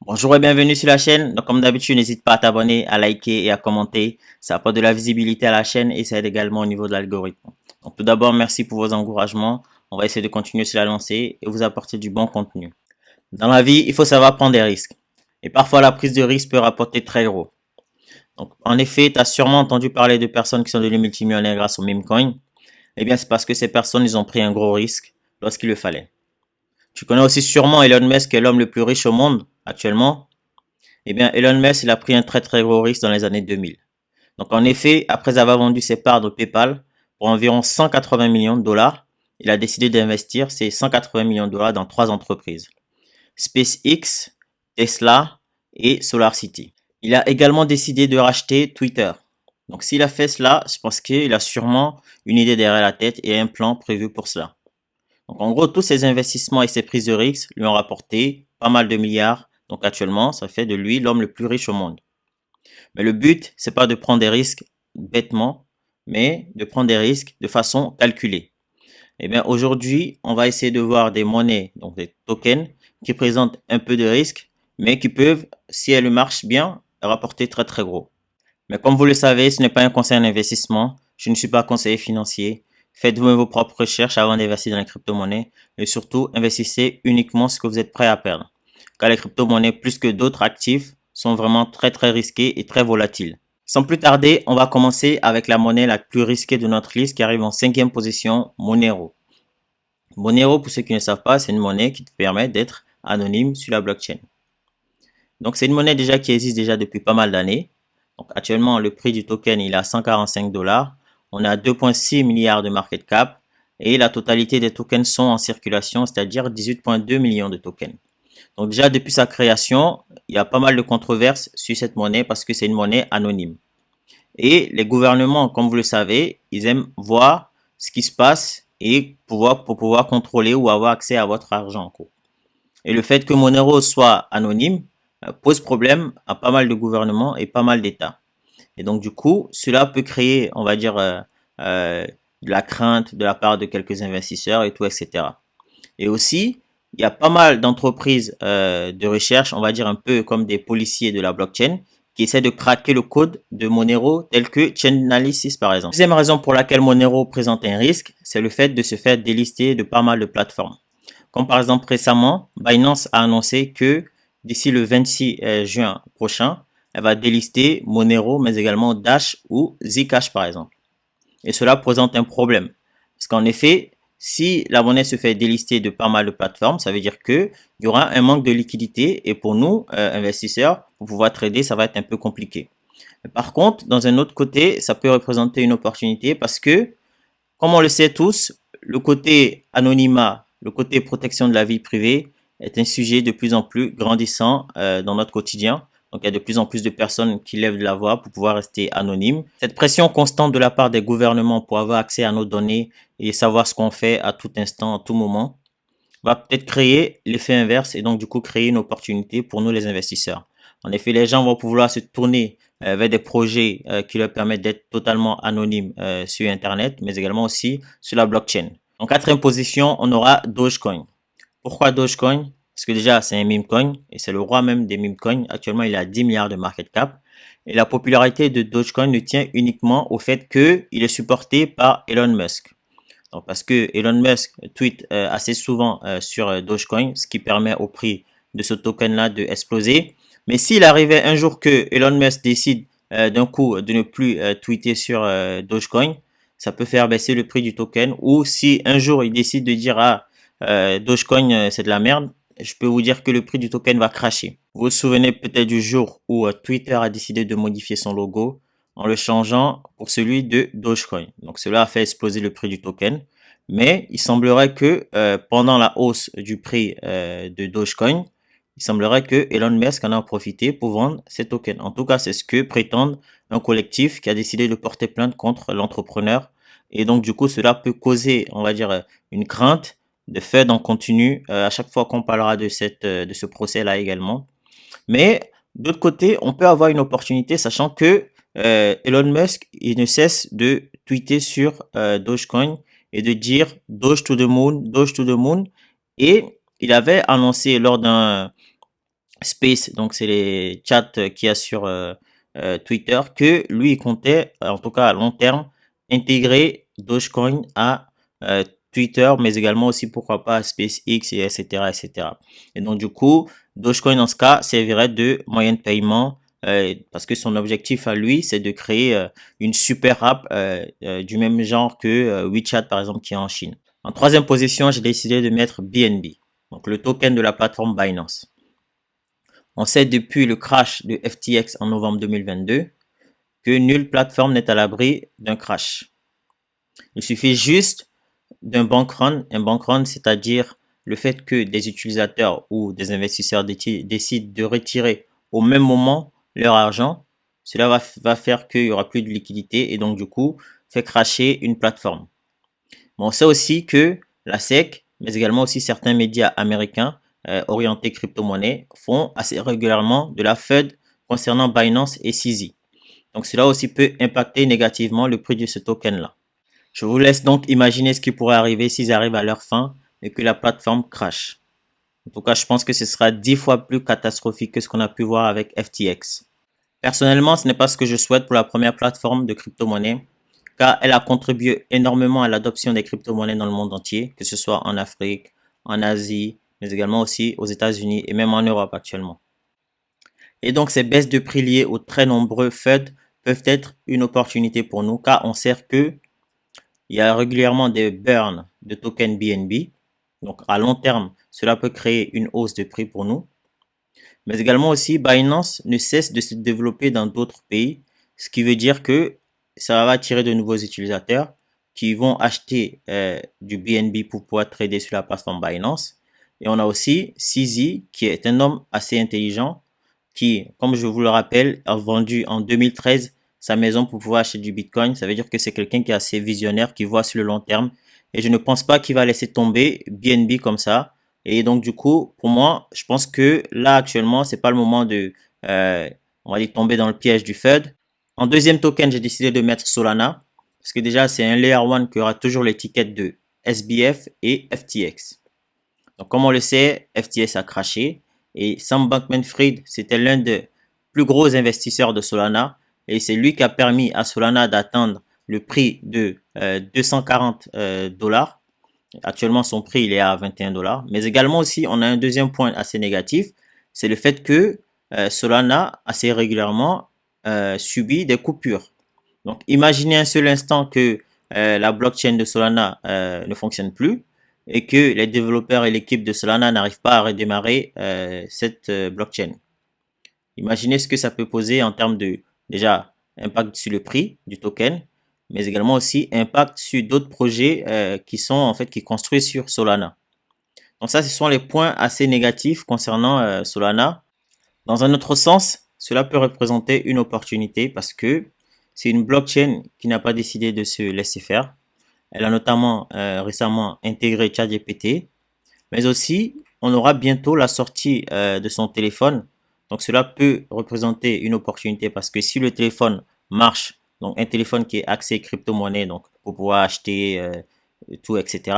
Bonjour et bienvenue sur la chaîne. Donc, comme d'habitude, n'hésite pas à t'abonner, à liker et à commenter. Ça apporte de la visibilité à la chaîne et ça aide également au niveau de l'algorithme. Donc, tout d'abord, merci pour vos encouragements. On va essayer de continuer sur la lancée et vous apporter du bon contenu. Dans la vie, il faut savoir prendre des risques. Et parfois, la prise de risque peut rapporter très gros. Donc, en effet, tu as sûrement entendu parler de personnes qui sont devenues multimillionnaires grâce au meme coin. Eh bien, c'est parce que ces personnes, ils ont pris un gros risque lorsqu'il le fallait. Tu connais aussi sûrement Elon Musk, qui est l'homme le plus riche au monde actuellement. Eh bien, Elon Musk, il a pris un très très gros risque dans les années 2000. Donc, en effet, après avoir vendu ses parts de PayPal pour environ 180 millions de dollars, il a décidé d'investir ces 180 millions de dollars dans trois entreprises. SpaceX, Tesla et SolarCity. Il a également décidé de racheter Twitter. Donc, s'il a fait cela, c'est parce qu'il a sûrement une idée derrière la tête et un plan prévu pour cela. Donc, en gros, tous ces investissements et ces prises de risques lui ont rapporté pas mal de milliards. Donc, actuellement, ça fait de lui l'homme le plus riche au monde. Mais le but, c'est pas de prendre des risques bêtement, mais de prendre des risques de façon calculée. Eh bien, aujourd'hui, on va essayer de voir des monnaies, donc des tokens, qui présentent un peu de risque, mais qui peuvent, si elles marchent bien, rapporter très très gros. Mais comme vous le savez, ce n'est pas un conseil d'investissement. Je ne suis pas conseiller financier. Faites-vous vos propres recherches avant d'investir dans les crypto-monnaies et surtout investissez uniquement ce que vous êtes prêt à perdre. Car les crypto-monnaies, plus que d'autres actifs, sont vraiment très très risqués et très volatiles. Sans plus tarder, on va commencer avec la monnaie la plus risquée de notre liste qui arrive en cinquième position, Monero. Monero, pour ceux qui ne savent pas, c'est une monnaie qui te permet d'être anonyme sur la blockchain. Donc c'est une monnaie déjà qui existe déjà depuis pas mal d'années. Donc actuellement, le prix du token, il est à 145 dollars. On a 2,6 milliards de market cap et la totalité des tokens sont en circulation, c'est-à-dire 18,2 millions de tokens. Donc déjà, depuis sa création, il y a pas mal de controverses sur cette monnaie parce que c'est une monnaie anonyme. Et les gouvernements, comme vous le savez, ils aiment voir ce qui se passe et pour pouvoir contrôler ou avoir accès à votre argent. Et le fait que Monero soit anonyme pose problème à pas mal de gouvernements et pas mal d'États. Et donc, du coup, cela peut créer, on va dire, de la crainte de la part de quelques investisseurs et tout, etc. Et aussi, il y a pas mal d'entreprises de recherche, on va dire un peu comme des policiers de la blockchain, qui essaient de craquer le code de Monero tel que Chainalysis par exemple. Deuxième raison pour laquelle Monero présente un risque, c'est le fait de se faire délister de pas mal de plateformes. Comme par exemple récemment, Binance a annoncé que d'ici le 26 juin prochain, elle va délister Monero, mais également Dash ou Zcash par exemple. Et cela présente un problème. Parce qu'en effet, si la monnaie se fait délister de pas mal de plateformes, ça veut dire qu'il y aura un manque de liquidité et pour nous, investisseurs, pour pouvoir trader, ça va être un peu compliqué. Par contre, dans un autre côté, ça peut représenter une opportunité parce que, comme on le sait tous, le côté anonymat, le côté protection de la vie privée est un sujet de plus en plus grandissant dans notre quotidien. Donc, il y a de plus en plus de personnes qui lèvent la voix pour pouvoir rester anonymes. Cette pression constante de la part des gouvernements pour avoir accès à nos données et savoir ce qu'on fait à tout instant, à tout moment, va peut-être créer l'effet inverse et donc du coup créer une opportunité pour nous les investisseurs. En effet, les gens vont pouvoir se tourner vers des projets qui leur permettent d'être totalement anonymes sur Internet, mais également aussi sur la blockchain. En quatrième position, on aura Dogecoin. Pourquoi Dogecoin? Parce que déjà, c'est un meme coin et c'est le roi même des meme coins. Actuellement, il a 10 milliards de market cap. Et la popularité de Dogecoin ne tient uniquement au fait qu'il est supporté par Elon Musk. Donc, parce que Elon Musk tweet assez souvent sur Dogecoin, ce qui permet au prix de ce token-là de exploser. Mais s'il arrivait un jour que Elon Musk décide d'un coup de ne plus tweeter sur Dogecoin, ça peut faire baisser le prix du token. Ou si un jour il décide de dire ah Dogecoin c'est de la merde, je peux vous dire que le prix du token va crasher. Vous vous souvenez peut-être du jour où Twitter a décidé de modifier son logo en le changeant pour celui de Dogecoin. Donc cela a fait exploser le prix du token. Mais il semblerait que pendant la hausse du prix de Dogecoin, il semblerait que Elon Musk en a profité pour vendre ses tokens. En tout cas, c'est ce que prétendent un collectif qui a décidé de porter plainte contre l'entrepreneur. Et donc, du coup, cela peut causer, on va dire, une crainte de faire en continu à chaque fois qu'on parlera de de ce procès-là également. Mais d'autre côté, on peut avoir une opportunité, sachant que Elon Musk, il ne cesse de tweeter sur Dogecoin et de dire Doge to the moon, Doge to the moon. Et il avait annoncé lors Space, donc c'est les chats qu'il y a sur Twitter, que lui il comptait, en tout cas à long terme, intégrer Dogecoin à Twitter, mais également aussi pourquoi pas à SpaceX et etc. etc. Et donc du coup, Dogecoin dans ce cas servirait de moyen de paiement parce que son objectif à lui, c'est de créer une super app du même genre que WeChat par exemple qui est en Chine. En troisième position, j'ai décidé de mettre BNB, donc le token de la plateforme Binance. On sait depuis le crash de FTX en novembre 2022 que nulle plateforme n'est à l'abri d'un crash. Il suffit juste d'un bank run. Un bank run, c'est-à-dire le fait que des utilisateurs ou des investisseurs décident de retirer au même moment leur argent. Cela va faire qu'il n'y aura plus de liquidité et donc du coup fait crasher une plateforme. Mais on sait aussi que la SEC, mais également aussi certains médias américains orientés crypto-monnaie font assez régulièrement de la FUD concernant Binance et CZ. Donc cela aussi peut impacter négativement le prix de ce token-là. Je vous laisse donc imaginer ce qui pourrait arriver s'ils arrivent à leur fin et que la plateforme crash. En tout cas, je pense que ce sera 10 fois plus catastrophique que ce qu'on a pu voir avec FTX. Personnellement, ce n'est pas ce que je souhaite pour la première plateforme de crypto-monnaie, car elle a contribué énormément à l'adoption des crypto-monnaies dans le monde entier, que ce soit en Afrique, en Asie, mais également aussi aux États-Unis et même en Europe actuellement. Et donc, ces baisses de prix liées aux très nombreux FUD peuvent être une opportunité pour nous, car on sait que il y a régulièrement des burns de tokens BNB. Donc, à long terme, cela peut créer une hausse de prix pour nous. Mais également aussi, Binance ne cesse de se développer dans d'autres pays, ce qui veut dire que ça va attirer de nouveaux utilisateurs qui vont acheter du BNB pour pouvoir trader sur la plateforme Binance. Et on a aussi CZ, qui est un homme assez intelligent, qui, comme je vous le rappelle, a vendu en 2013 sa maison pour pouvoir acheter du Bitcoin. Ça veut dire que c'est quelqu'un qui est assez visionnaire, qui voit sur le long terme. Et je ne pense pas qu'il va laisser tomber BNB comme ça. Et donc, du coup, pour moi, je pense que là, actuellement, c'est pas le moment de, euh, on va dire, tomber dans le piège du FUD. En deuxième token, j'ai décidé de mettre Solana. Parce que déjà, c'est un Layer 1 qui aura toujours l'étiquette de SBF et FTX. Donc, comme on le sait, FTX a craché. Et Sam Bankman-Fried, c'était l'un des plus gros investisseurs de Solana. Et c'est lui qui a permis à Solana d'atteindre le prix de 240 dollars. Actuellement, son prix, il est à 21 dollars. Mais également aussi, on a un deuxième point assez négatif, c'est le fait que Solana, assez régulièrement, subit des coupures. Donc, imaginez un seul instant que la blockchain de Solana ne fonctionne plus et que les développeurs et l'équipe de Solana n'arrivent pas à redémarrer cette blockchain. Imaginez ce que ça peut poser en termes de, déjà, impact sur le prix du token, mais également aussi impact sur d'autres projets qui sont en fait qui construisent sur Solana. Donc ça, ce sont les points assez négatifs concernant Solana. Dans un autre sens, cela peut représenter une opportunité parce que c'est une blockchain qui n'a pas décidé de se laisser faire. Elle a notamment récemment intégré ChatGPT, mais aussi on aura bientôt la sortie de son téléphone. Donc cela peut représenter une opportunité parce que si le téléphone marche, donc un téléphone qui est axé crypto-monnaie, donc pour pouvoir acheter tout, etc.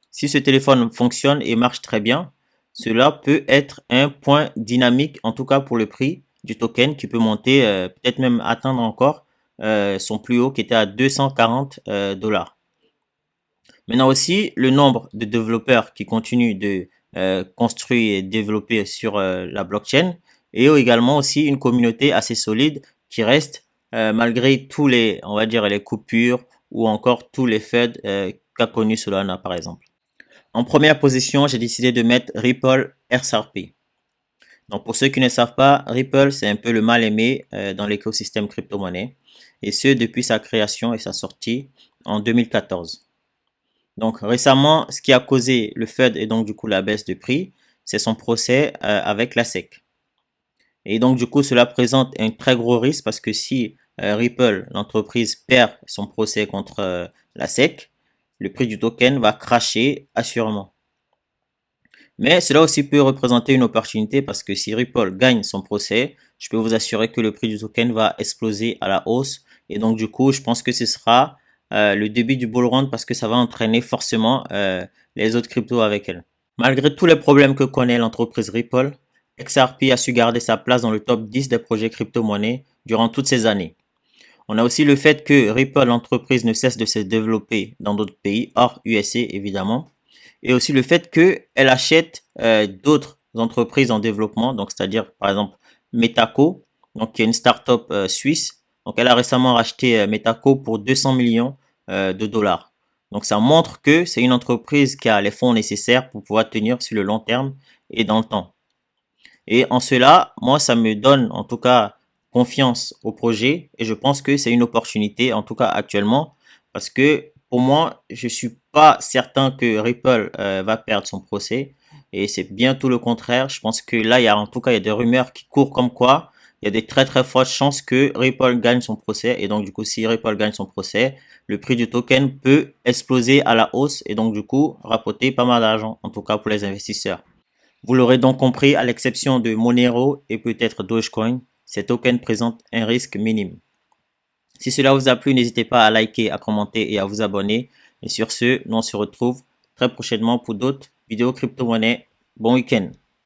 Si ce téléphone fonctionne et marche très bien, cela peut être un point dynamique, en tout cas pour le prix du token qui peut monter, peut-être même atteindre encore son plus haut qui était à 240 dollars. Maintenant aussi, le nombre de développeurs qui continuent de construire et développer sur la blockchain et également aussi une communauté assez solide qui reste malgré tous les, on va dire, les coupures ou encore tous les faits qu'a connu Solana par exemple. En première position, j'ai décidé de mettre Ripple XRP. Donc pour ceux qui ne savent pas, Ripple c'est un peu le mal aimé dans l'écosystème crypto-monnaie et ce depuis sa création et sa sortie en 2014. Donc récemment, ce qui a causé le FUD et donc du coup la baisse de prix, c'est son procès avec la SEC. Et donc du coup, cela présente un très gros risque parce que si Ripple, l'entreprise, perd son procès contre la SEC, le prix du token va cracher assurément. Mais cela aussi peut représenter une opportunité parce que si Ripple gagne son procès, je peux vous assurer que le prix du token va exploser à la hausse. Et donc, du coup, je pense que ce sera le début du bull run parce que ça va entraîner forcément les autres cryptos avec elle. Malgré tous les problèmes que connaît l'entreprise Ripple, XRP a su garder sa place dans le top 10 des projets crypto-monnaies durant toutes ces années. On a aussi le fait que Ripple, l'entreprise, ne cesse de se développer dans d'autres pays, hors USA évidemment. Et aussi le fait qu'elle achète d'autres entreprises en développement, donc c'est-à-dire par exemple Metaco, donc qui est une start-up suisse. Donc elle a récemment racheté Metaco pour 200 millions de dollars. Donc ça montre que c'est une entreprise qui a les fonds nécessaires pour pouvoir tenir sur le long terme et dans le temps. Et en cela, moi, ça me donne en tout cas confiance au projet et je pense que c'est une opportunité, en tout cas actuellement, parce que pour moi, je suis pas certain que Ripple va perdre son procès et c'est bien tout le contraire. Je pense que là, il y a en tout cas il y a des rumeurs qui courent comme quoi il y a des très très fortes chances que Ripple gagne son procès et donc du coup, si Ripple gagne son procès, le prix du token peut exploser à la hausse et donc du coup rapporter pas mal d'argent, en tout cas pour les investisseurs. Vous l'aurez donc compris, à l'exception de Monero et peut-être Dogecoin, ces tokens présentent un risque minime. Si cela vous a plu, n'hésitez pas à liker, à commenter et à vous abonner. Et sur ce, nous on se retrouve très prochainement pour d'autres vidéos crypto-monnaies. Bon week-end.